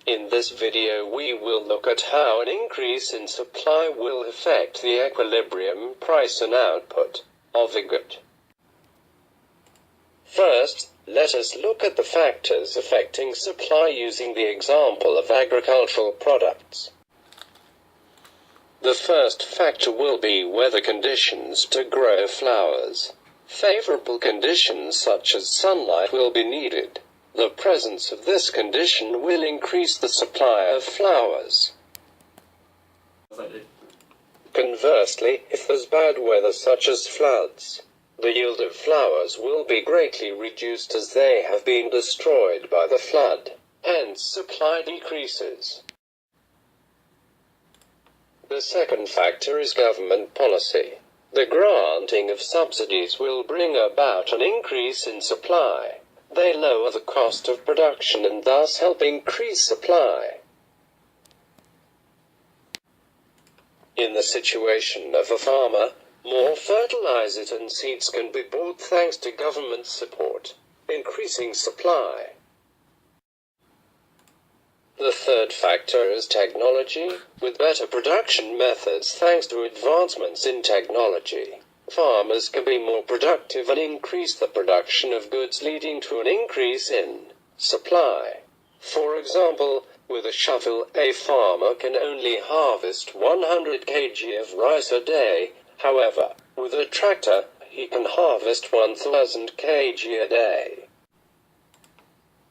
In this video we will look at how an increase in supply will affect the equilibrium price and output of a good. First, let us look at the factors affecting supply using the example of agricultural products. The first factor will be weather conditions to grow flowers. Favorable conditions such as sunlight will be needed. The presence of this condition will increase the supply of flowers. Conversely, if there's bad weather such as floods, the yield of flowers will be greatly reduced as they have been destroyed by the flood, hence supply decreases. The second factor is government policy. The granting of subsidies will bring about an increase in supply. They lower the cost of production and thus help increase supply. In the situation of a farmer, more fertilizers and seeds can be bought thanks to government support, increasing supply. The third factor is technology. With better production methods thanks to advancements in technology, farmers can be more productive and increase the production of goods, leading to an increase in supply. For example, with a shovel, a farmer can only harvest 100 kg of rice a day. However, with a tractor, he can harvest 1,000 kg a day.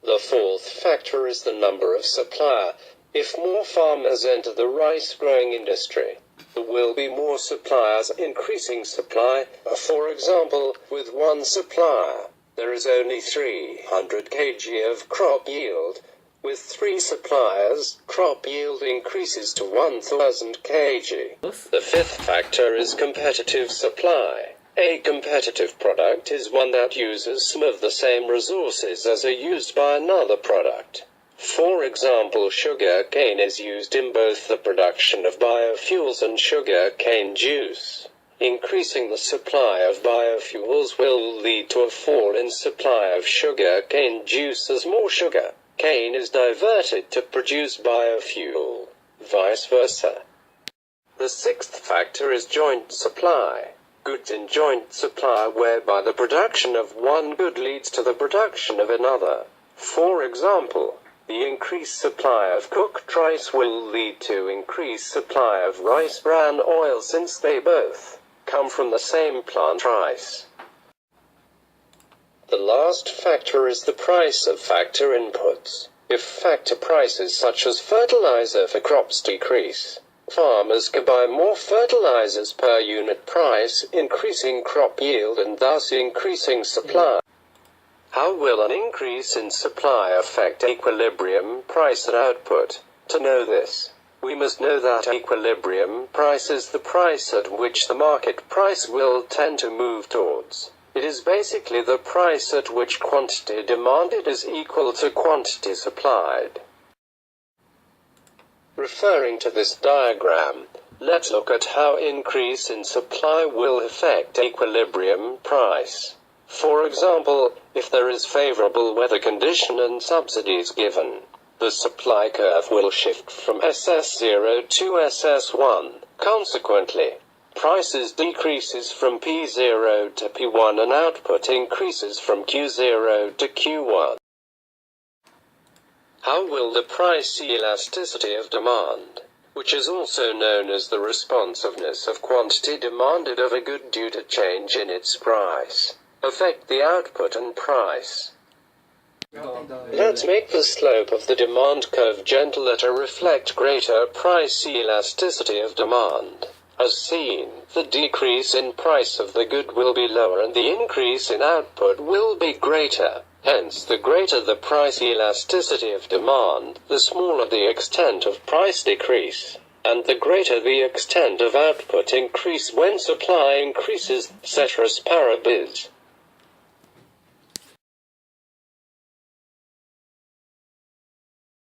The fourth factor is the number of suppliers. If more farmers enter the rice growing industry, there will be more suppliers, increasing supply. For example, with one supplier, there is only 300 kg of crop yield. With 3 suppliers, crop yield increases to 1,000 kg. The fifth factor is competitive supply. A competitive product is one that uses some of the same resources as are used by another product. For example, sugar cane is used in both the production of biofuels and sugar cane juice. Increasing the supply of biofuels will lead to a fall in supply of sugar cane juice as more sugar cane is diverted to produce biofuel, vice versa. The sixth factor is joint supply. Goods in joint supply, whereby the production of one good leads to the production of another. For example, the increased supply of cooked rice will lead to increased supply of rice bran oil, since they both come from the same plant, rice. The last factor is the price of factor inputs. If factor prices such as fertilizer for crops decrease, farmers can buy more fertilizers per unit price, increasing crop yield and thus increasing supply. How will an increase in supply affect equilibrium price and output? To know this, we must know that equilibrium price is the price at which the market price will tend to move towards. It is basically the price at which quantity demanded is equal to quantity supplied. Referring to this diagram, let's look at how increase in supply will affect equilibrium price. For example, if there is favorable weather condition and subsidies given, the supply curve will shift from SS0 to SS1. Consequently, prices decreases from P0 to P1 and output increases from Q0 to Q1. How will the price elasticity of demand, which is also known as the responsiveness of quantity demanded of a good due to change in its price, affect the output and price? Let's make the slope of the demand curve gentler to reflect greater price elasticity of demand. As seen, the decrease in price of the good will be lower and the increase in output will be greater. Hence, the greater the price elasticity of demand, the smaller the extent of price decrease, and the greater the extent of output increase when supply increases, ceteris paribus.